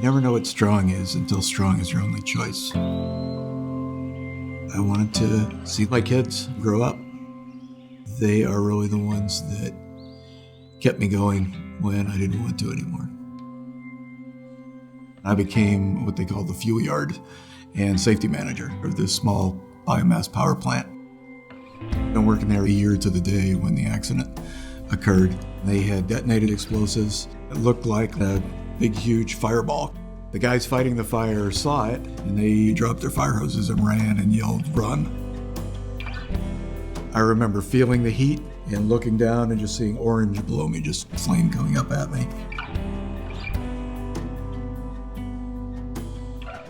never know what strong is until strong is your only choice. I wanted to see my kids grow up. They are really the ones that kept me going when I didn't want to anymore. I became what they call the fuel yard and safety manager of this small biomass power plant. Been working there a year to the day when the accident occurred. They had detonated explosives. It looked like a big, huge fireball. The guys fighting the fire saw it, and they dropped their fire hoses and ran and yelled, "Run." I remember feeling the heat and looking down and just seeing orange below me, just flame coming up at me.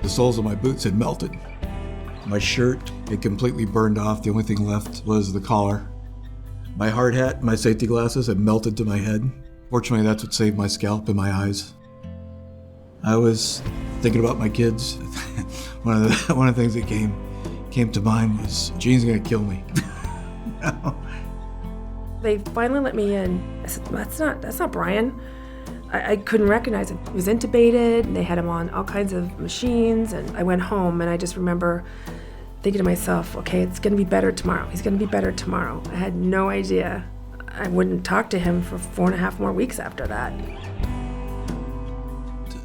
The soles of my boots had melted. My shirt had completely burned off. The only thing left was the collar. My hard hat and my safety glasses had melted to my head. Fortunately, that's what saved my scalp and my eyes. I was thinking about my kids. One of the things that came to mind was, Gene's gonna kill me. They finally let me in. I said, that's not Brian. I couldn't recognize him. He was intubated, and they had him on all kinds of machines, and I went home, and I just remember thinking to myself, okay, it's gonna be better tomorrow. He's gonna be better tomorrow. I had no idea. I wouldn't talk to him for 4.5 more weeks after that.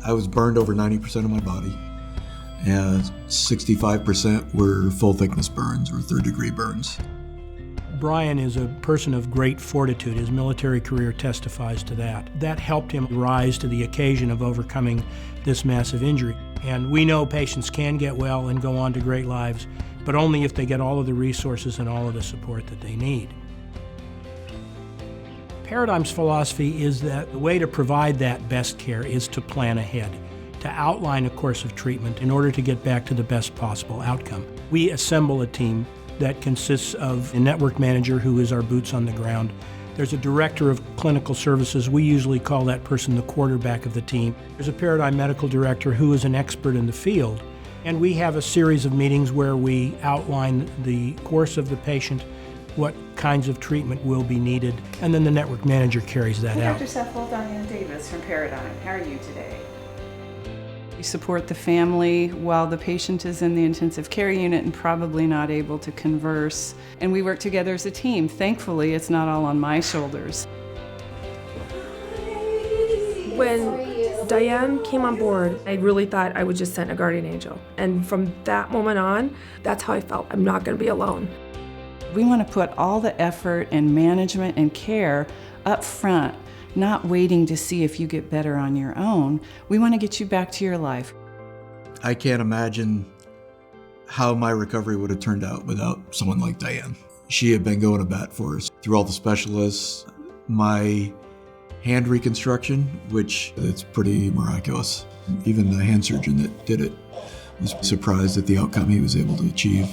I was burned over 90% of my body, and 65% were full thickness burns or 3rd-degree burns. Brian is a person of great fortitude. His military career testifies to that. That helped him rise to the occasion of overcoming this massive injury. And we know patients can get well and go on to great lives, but only if they get all of the resources and all of the support that they need. Paradigm's philosophy is that the way to provide that best care is to plan ahead, to outline a course of treatment in order to get back to the best possible outcome. We assemble a team that consists of a network manager who is our boots on the ground. There's a director of clinical services. We usually call that person the quarterback of the team. There's a Paradigm medical director who is an expert in the field. And we have a series of meetings where we outline the course of the patient, what kinds of treatment will be needed, and then the network manager carries that out. Dr. Seffel, Diane Davis from Paradigm. How are you today? We support the family while the patient is in the intensive care unit and probably not able to converse. And we work together as a team. Thankfully, it's not all on my shoulders. When Diane came on board, I really thought I was just sent a guardian angel. And from that moment on, that's how I felt. I'm not going to be alone. We want to put all the effort and management and care up front, not waiting to see if you get better on your own. We want to get you back to your life. I can't imagine how my recovery would have turned out without someone like Diane. She had been going to bat for us through all the specialists. My hand reconstruction, which it's pretty miraculous. Even the hand surgeon that did it was surprised at the outcome he was able to achieve.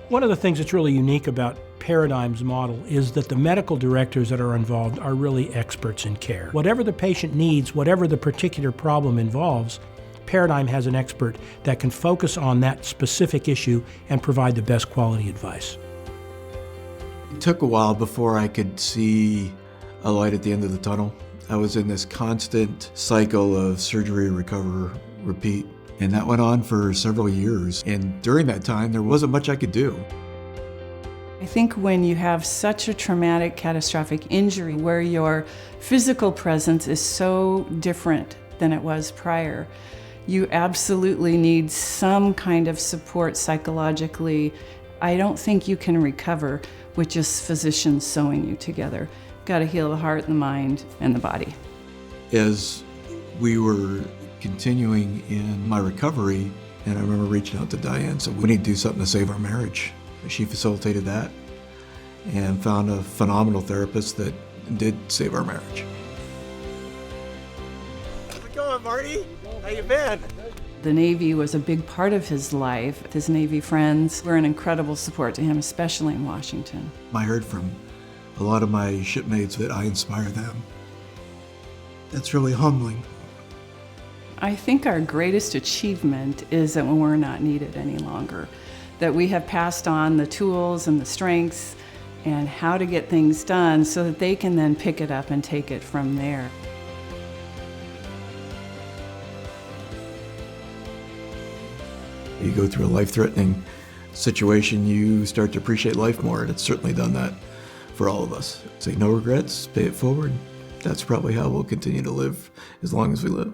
One of the things that's really unique about Paradigm's model is that the medical directors that are involved are really experts in care. Whatever the patient needs, whatever the particular problem involves, Paradigm has an expert that can focus on that specific issue and provide the best quality advice. It took a while before I could see a light at the end of the tunnel. I was in this constant cycle of surgery, recover, repeat. And that went on for several years. And during that time, there wasn't much I could do. I think when you have such a traumatic, catastrophic injury where your physical presence is so different than it was prior, you absolutely need some kind of support psychologically. I don't think you can recover with just physicians sewing you together. Got to heal the heart, the mind, and the body. As we were continuing in my recovery, and I remember reaching out to Diane, said, we need to do something to save our marriage. She facilitated that and found a phenomenal therapist that did save our marriage. How's it going, Marty? How you been? The Navy was a big part of his life. His Navy friends were an incredible support to him, especially in Washington. I heard from a lot of my shipmates that I inspire them. That's really humbling. I think our greatest achievement is that when we're not needed any longer, that we have passed on the tools and the strengths and how to get things done so that they can then pick it up and take it from there. You go through a life-threatening situation, you start to appreciate life more, and it's certainly done that for all of us. Say no regrets, pay it forward. That's probably how we'll continue to live as long as we live.